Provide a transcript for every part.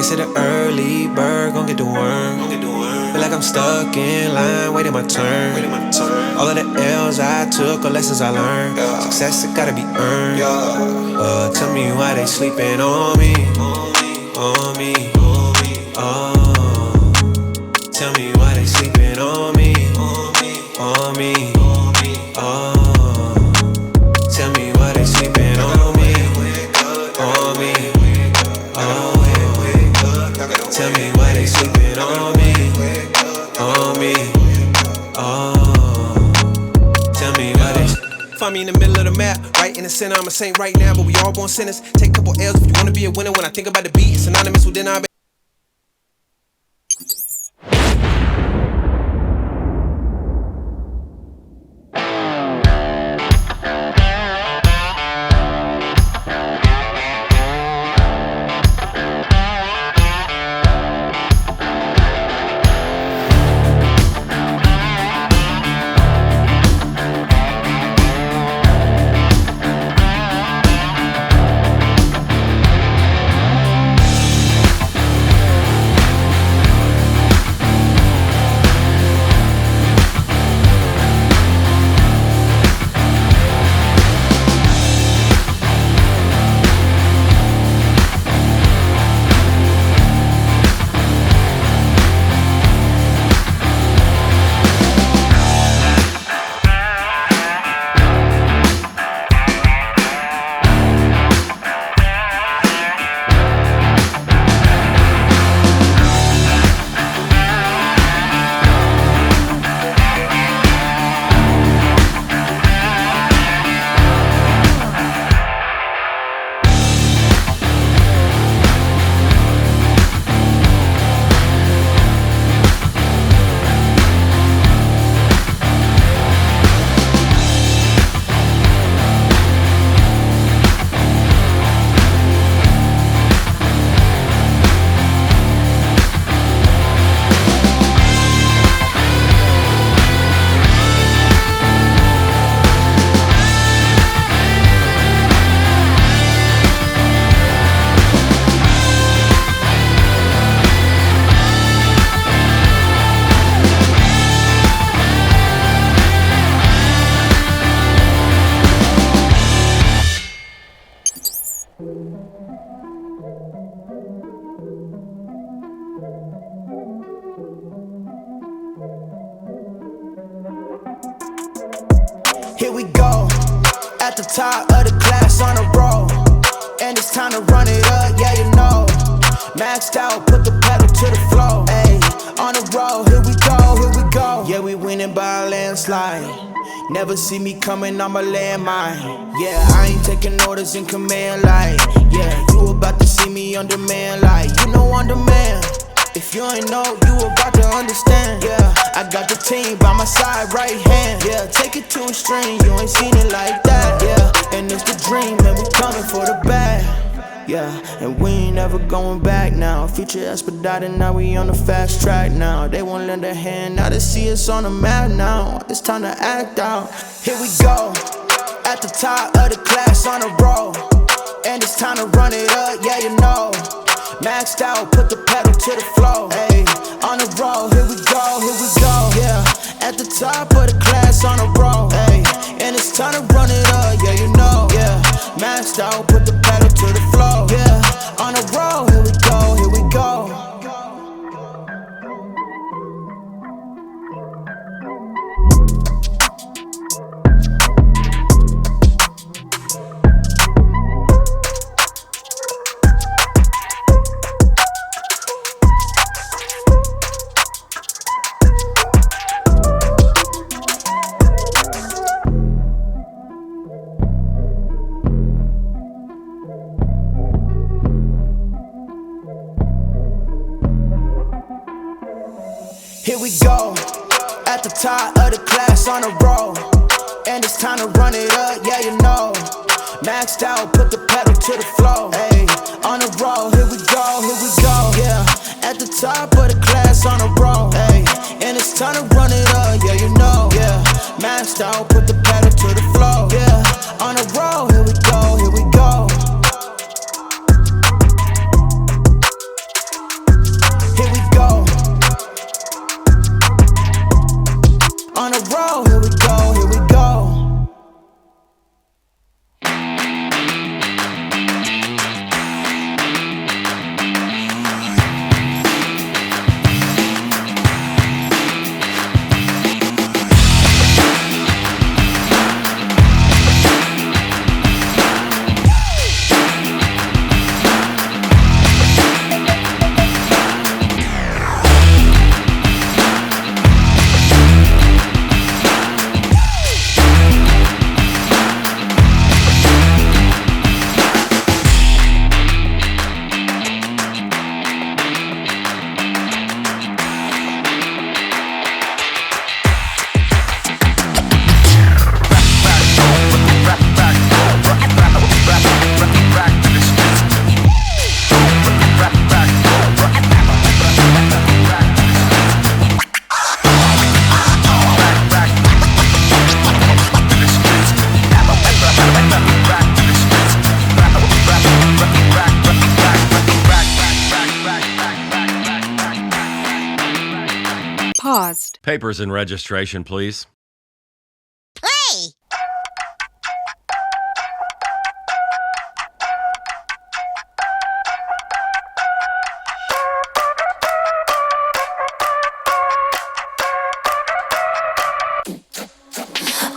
say the early bird gon' get the worm. Feel like I'm stuck in line, waiting my turn. All of the L's I took are lessons I learned. Success, it gotta be earned. Tell me why they sleeping on me. On me. Tell me why they sleeping on me. On me. Tell me why they sleeping on me. On me. Tell me why they sleeping on me. On me. Tell me why they. Find me in the middle of the map, right in the center. I'm a saint right now, but we all born sinners. Take a couple L's if you wanna be a winner. When I think about the beat, it's synonymous with dinner. Here we go, at the top of the class on a roll, and it's time to run it up, yeah you know. Maxed out, put the pedal to the floor, ayy, on the road, here we go. Yeah, we winning by a landslide. Never see me coming, I'm a landmine. Yeah, I ain't taking orders in command like, yeah, you about to see me on demand like, you know on demand. If you ain't know, you about to understand. Yeah, I got the team by my side, right hand. Yeah, take it to a string, you ain't seen it like that. Yeah, and it's the dream, and we coming for the bag. Yeah, and we ain't ever going back now. Future expedited, now we on the fast track now. They won't lend a hand, now they see us on the map now. It's time to act out. Here we go, at the top of the class on a roll, and it's time to run it up, yeah you know. Maxed out, put the pedal to the floor, ayy, on the road, here we go, yeah, at the top of the class on a roll, ayy, and it's time to run it up, yeah you know, yeah, maxed out, put the pedal to the floor, yeah, on the road, here we go. Here we go, at the top of the class on a roll, and it's time to run it up, yeah you know. Maxed out, put the pedal to the floor, ayy, on the road, here we go, yeah, at the top of the class on a roll, ayy, and it's time to run it up, yeah you know, yeah, maxed out, put the pedal to the floor, yeah, on the road, here we go. paused. Papers and registration, please. Play!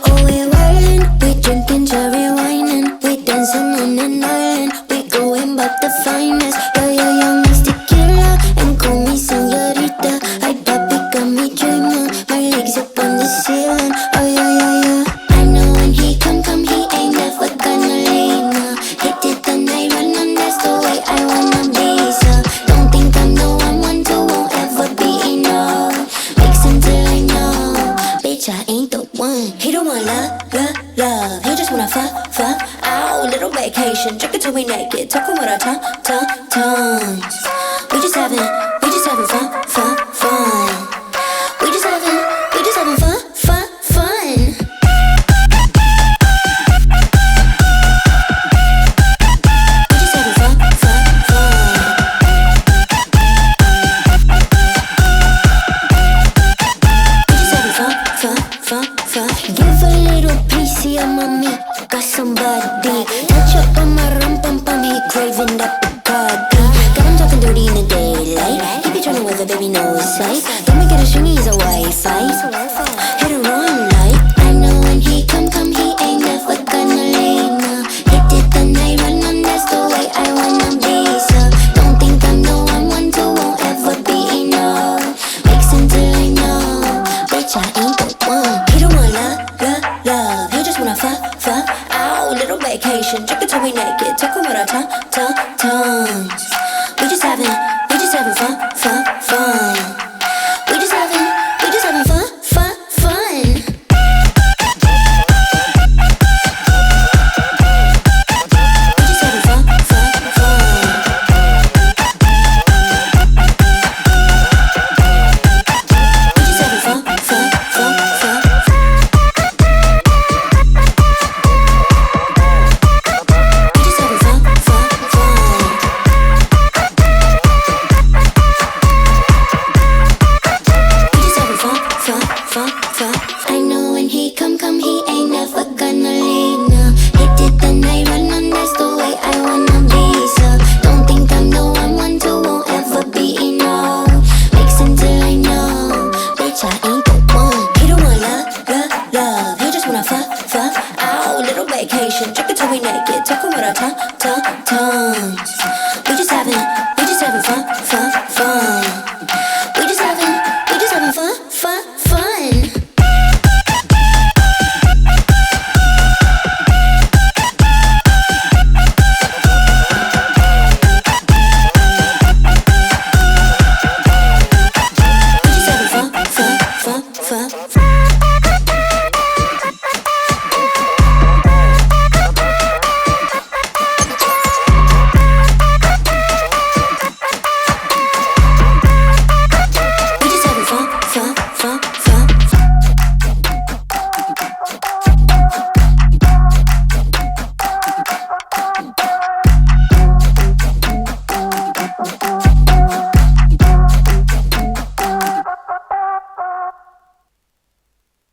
Oh, we wildin', we drinking cherry wine and we dancing on an island. We going back the finest. Yeah, young Miss Tequila and call me señorita. Ay, papi, got me dreaming. My legs up on the ceiling. Oh, yeah. I know when he come, he ain't never gonna leave. No. Hit it the night run on, that's the way I wanna be. So don't think I'm the one to won't ever be enough. Mix until I know, bitch, I ain't the one. He don't want love. He just wanna fuck. Out, little vacation. Drink it till we naked. Talking with our tongues.